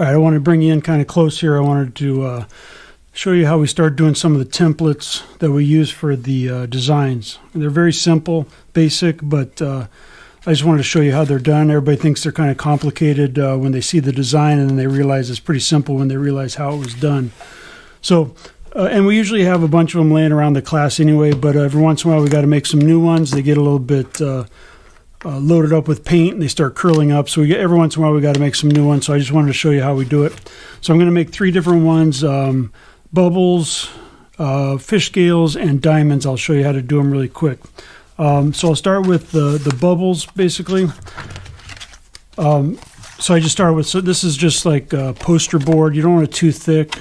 All right, I want to bring you in kind of close here. I wanted to show you how we start doing some of the templates that we use for the designs. And they're very simple, basic, but I just wanted to show you how they're done. Everybody thinks they're kind of complicated when they see the design, and then they realize it's pretty simple when they realize how it was done. So, and we usually have a bunch of them laying around the class anyway, but every once in a while we got to make some new ones. They get a little bit loaded up with paint and they start curling up. So every once in a while we got to make some new ones. So I just wanted to show you how we do it. So I'm going to make 3 different ones, bubbles, fish scales, and diamonds. I'll show you how to do them really quick. So I'll start with the bubbles basically. So I just start with, so this is just like a poster board. You don't want it too thick.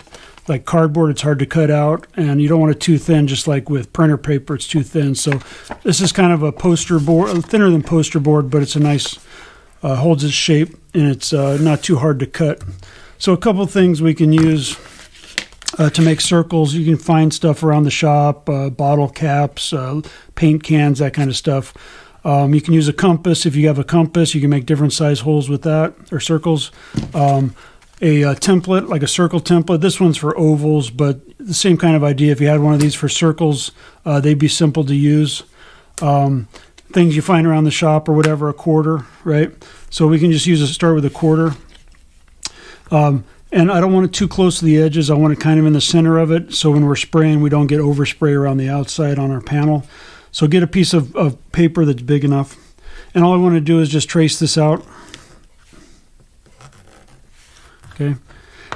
Like cardboard, it's hard to cut out, and you don't want it too thin, just like with printer paper, it's too thin. So this is kind of a poster board, thinner than poster board, but it's a nice, holds its shape, and it's not too hard to cut. So a couple things we can use to make circles. You can find stuff around the shop, bottle caps, paint cans, that kind of stuff. You can use a compass. If you have a compass, you can make different size holes with that, or circles. A template, like a circle template. This one's for ovals, but the same kind of idea. If you had one of these for circles, they'd be simple to use. Things you find around the shop or whatever, a quarter, right? So we can just start with a quarter. And I don't want it too close to the edges. I want it kind of in the center of it, so when we're spraying, we don't get overspray around the outside on our panel. So get a piece of paper that's big enough. And all I want to do is just trace this out. Okay,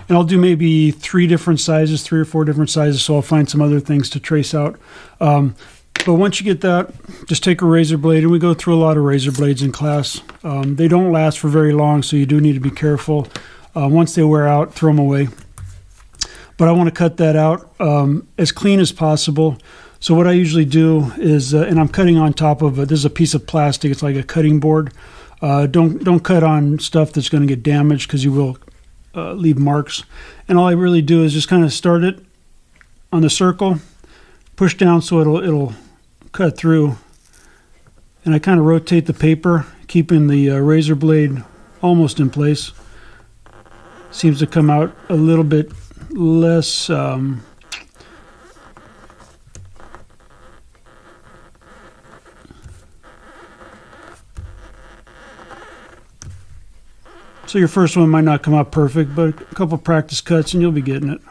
and I'll do maybe 3 different sizes, 3 or 4 different sizes, so I'll find some other things to trace out. But once you get that, just take a razor blade, and we go through a lot of razor blades in class. They don't last for very long, so you do need to be careful. Once they wear out, throw them away. But I want to cut that out as clean as possible. So what I usually do is, and I'm cutting on top of it, this is a piece of plastic, it's like a cutting board. Don't cut on stuff that's going to get damaged, because you will leave marks. And all I really do is just kind of start it on the circle, push down so it'll cut through, and I kind of rotate the paper, keeping the razor blade almost in place. Seems to come out a little bit less so your first one might not come out perfect, but a couple practice cuts and you'll be getting it.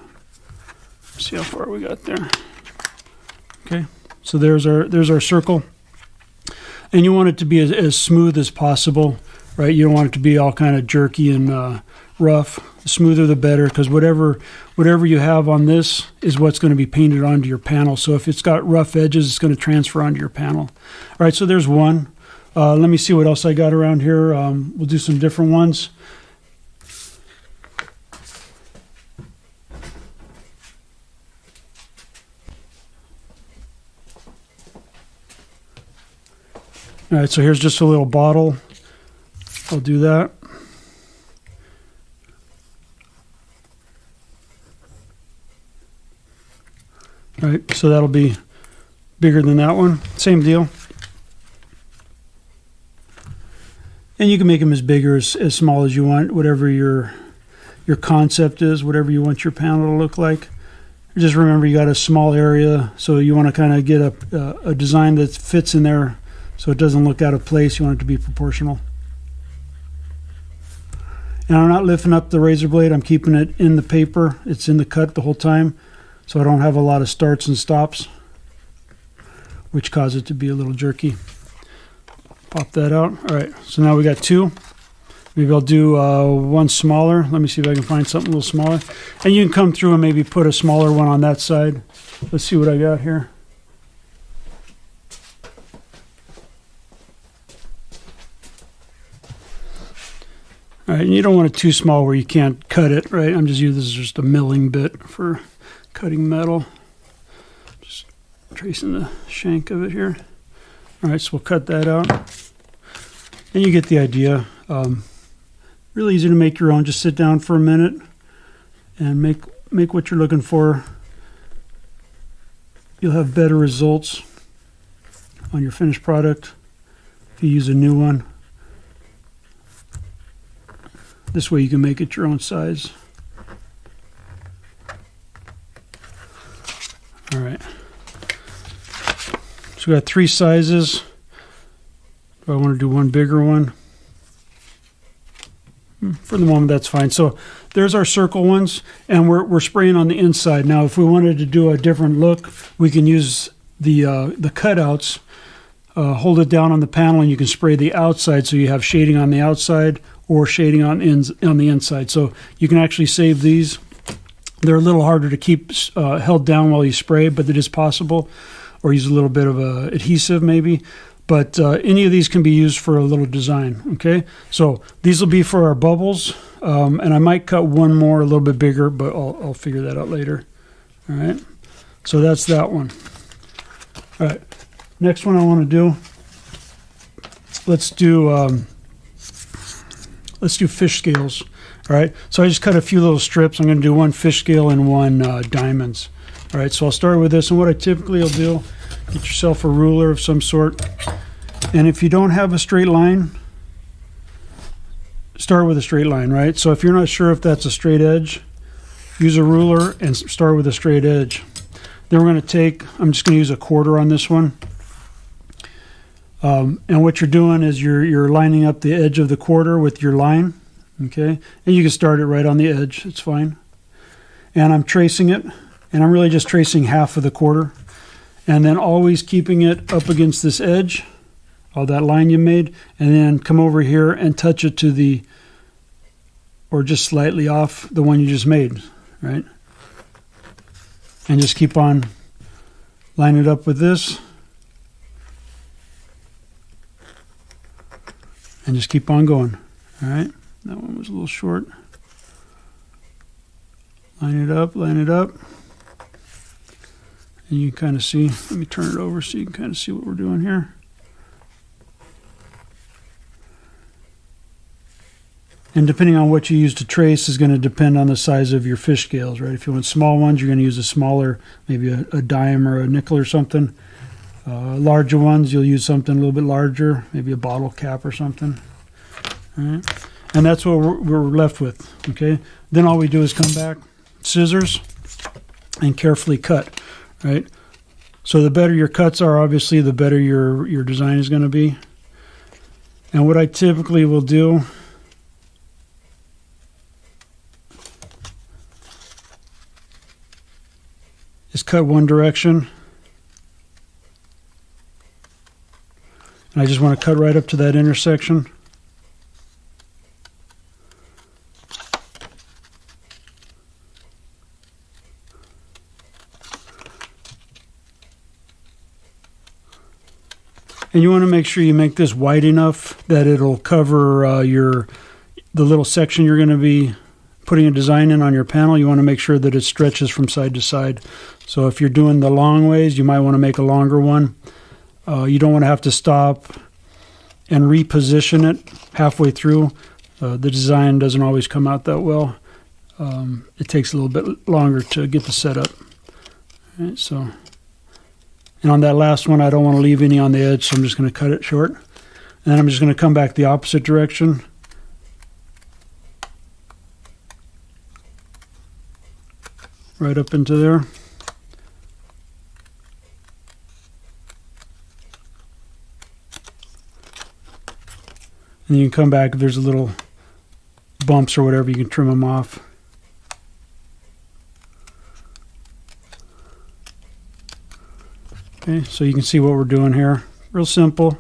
See how far we got there. Okay, so there's our circle. And you want it to be as smooth as possible, right? You don't want it to be all kind of jerky and rough. The smoother the better, because whatever you have on this is what's going to be painted onto your panel. So if it's got rough edges, it's going to transfer onto your panel. All right, so there's one. Let me see what else I got around here. We'll do some different ones. All right, so here's just a little bottle. I'll do that. All right, so that'll be bigger than that one. Same deal. And you can make them as big or as small as you want, whatever your concept is, whatever you want your panel to look like. Just remember, you got a small area, so you want to kind of get a design that fits in there so it doesn't look out of place. You want it to be proportional. And I'm not lifting up the razor blade. I'm keeping it in the paper. It's in the cut the whole time, so I don't have a lot of starts and stops, which cause it to be a little jerky. Pop that out. All right, so now we got 2. Maybe I'll do one smaller. Let me see if I can find something a little smaller. And you can come through and maybe put a smaller one on that side. Let's see what I got here. All right, and you don't want it too small where you can't cut it, right? I'm just using this as just a milling bit for cutting metal. Just tracing the shank of it here. All right, so we'll cut that out. And you get the idea. Really easy to make your own. Just sit down for a minute and make what you're looking for. You'll have better results on your finished product if you use a new one. This way you can make it your own size. All right. So we got 3 sizes. Do I want to do one bigger one? For the moment, that's fine. So there's our circle ones, and we're spraying on the inside. Now, if we wanted to do a different look, we can use the cutouts. Hold it down on the panel, and you can spray the outside, so you have shading on the outside or shading on the inside. So you can actually save these. They're a little harder to keep held down while you spray, but it is possible. Or use a little bit of adhesive maybe. But any of these can be used for a little design, okay? So these will be for our bubbles, and I might cut one more a little bit bigger, but I'll figure that out later. All right, so that's that one. All right, next one I want to do, let's do fish scales. All right, so I just cut a few little strips. I'm going to do one fish scale and one diamonds. All right, so I'll start with this, and what I typically will do, get yourself a ruler of some sort, and if you don't have a straight line, start with a straight line, right? So if you're not sure if that's a straight edge, use a ruler and start with a straight edge. Then we're going to take, I'm just going to use a quarter on this one, and what you're doing is you're lining up the edge of the quarter with your line, okay? And you can start it right on the edge, it's fine. And I'm tracing it. And I'm really just tracing half of the quarter, and then always keeping it up against this edge, all that line you made, and then come over here and touch it to the, or just slightly off the one you just made, right? And just keep on lining it up with this, and just keep on going. All right, that one was a little short. Line it up, line it up. And you can kind of see, let me turn it over so you can kind of see what we're doing here. And depending on what you use to trace is going to depend on the size of your fish scales, right? If you want small ones, you're going to use a smaller, maybe a dime or a nickel or something. Larger ones, you'll use something a little bit larger, maybe a bottle cap or something. All right. And that's what we're left with, okay? Then all we do is come back, scissors, and carefully cut. Right, so the better your cuts are, obviously, the better your design is going to be. And what I typically will do is cut one direction, and I just want to cut right up to that intersection. And you want to make sure you make this wide enough that it'll cover the little section you're going to be putting a design in on your panel. You want to make sure that it stretches from side to side. So if you're doing the long ways, you might want to make a longer one. You don't want to have to stop and reposition it halfway through. The design doesn't always come out that well. It takes a little bit longer to get the setup. All right, so. And on that last one, I don't want to leave any on the edge, so I'm just going to cut it short. And then I'm just going to come back the opposite direction. Right up into there. And you can come back if there's a little bumps or whatever, you can trim them off. Okay, so you can see what we're doing here. Real simple.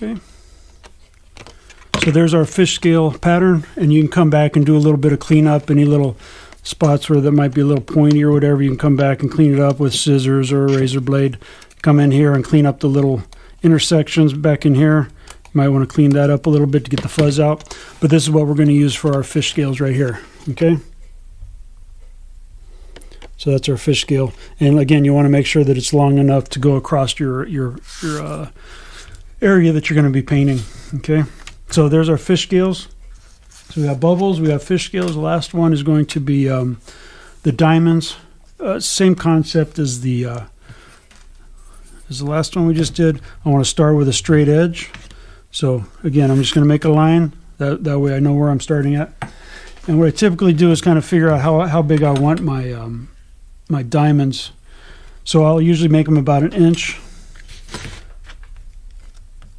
Okay, so there's our fish scale pattern, and you can come back and do a little bit of cleanup. Any little spots where that might be a little pointy or whatever, you can come back and clean it up with scissors or a razor blade. Come in here and clean up the little intersections back in here, Might want to clean that up a little bit to get the fuzz out. But this is what we're going to use for our fish scales right here. Okay. So that's our fish scale. And again, you want to make sure that it's long enough to go across your area that you're going to be painting. Okay. So there's our fish scales. So we have bubbles, we have fish scales. The last one is going to be the diamonds. Same concept as the last one we just did. I want to start with a straight edge. So again, I'm just going to make a line. That way I know where I'm starting at. And what I typically do is kind of figure out how big I want my my diamonds. So I'll usually make them about 1 inch.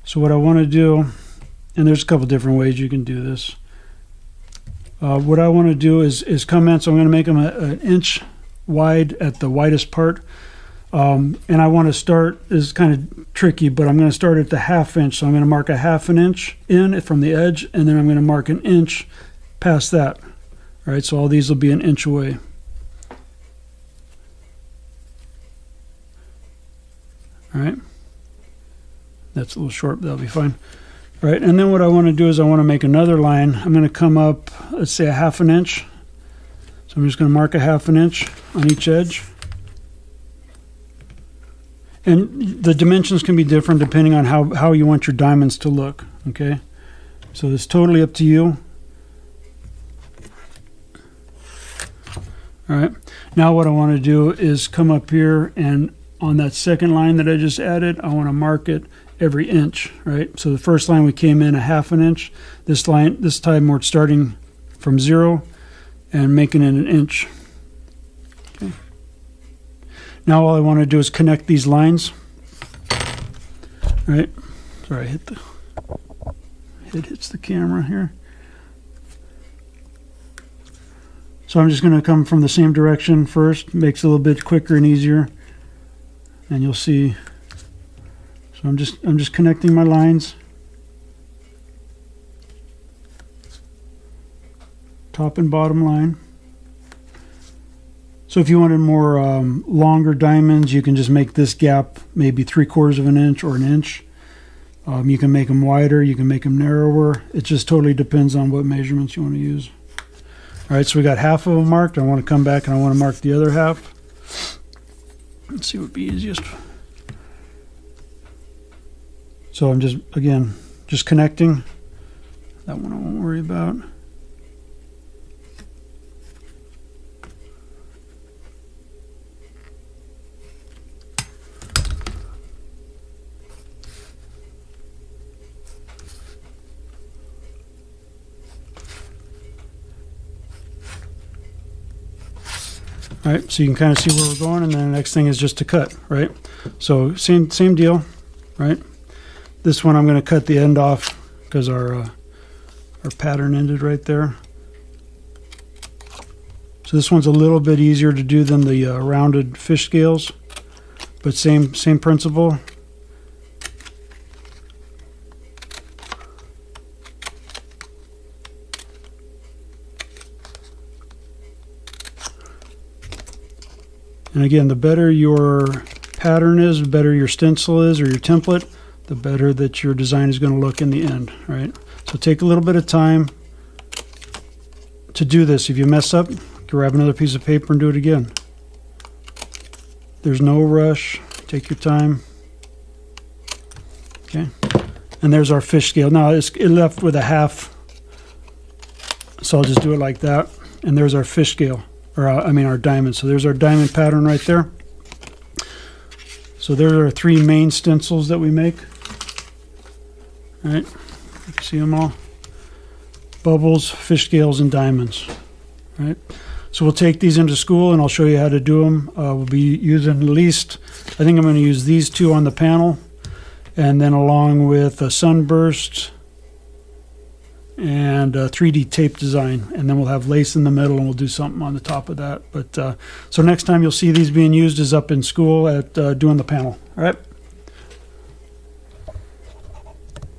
So what I want to do, and there's a couple different ways you can do this. What I want to do is come in, so I'm going to make them 1 inch wide at the widest part. And I want to start, this is kind of tricky, but I'm going to start at the 1/2 inch. So I'm going to mark a 1/2 inch in from the edge, and then I'm going to mark 1 inch past that. All right, so all these will be 1 inch away. All right, that's a little short, but that'll be fine. All right, and then what I want to do is I want to make another line. I'm going to come up, let's say 1/2 inch. So I'm just going to mark a 1/2 inch on each edge. And the dimensions can be different depending on how you want your diamonds to look, okay? So it's totally up to you. All right, now what I want to do is come up here, and on that second line that I just added, I want to mark it every inch, right? So the first line we came in 1/2 inch. This line, this time we're starting from 0 and making it 1 inch. Okay. Now all I want to do is connect these lines. All right. Sorry, it hits the camera here. So I'm just going to come from the same direction first. Makes it a little bit quicker and easier. And you'll see. So I'm just connecting my lines. Top and bottom line. So if you wanted more longer diamonds, you can just make this gap maybe 3/4 of an inch or 1 inch. You can make them wider, you can make them narrower. It just totally depends on what measurements you want to use. All right, so we got 1/2 of them marked. I want to come back and I want to mark the other 1/2. Let's see what would be easiest. So I'm just, again, just connecting. That one I won't worry about. All right, so you can kind of see where we're going, and then the next thing is just to cut, right? So same deal, right? This one I'm going to cut the end off because our pattern ended right there. So this one's a little bit easier to do than the rounded fish scales, but same principle. And again, the better your pattern is, the better your stencil is or your template, the better that your design is going to look in the end, right? So take a little bit of time to do this. If you mess up, grab another piece of paper and do it again. There's no rush. Take your time. Okay. And there's our fish scale. Now it left with a 1/2, so I'll just do it like that. And there's our fish scale. Or our diamond. So there's our diamond pattern right there. So there are 3 main stencils that we make. All right, you can see them all. Bubbles, fish scales, and diamonds. All right. So we'll take these into school and I'll show you how to do them. We'll be using at least, I think I'm going to use these 2 on the panel, and then along with a sunburst and a 3D tape design, and then we'll have lace in the middle and we'll do something on the top of that. But so next time you'll see these being used is up in school at doing the panel. All right.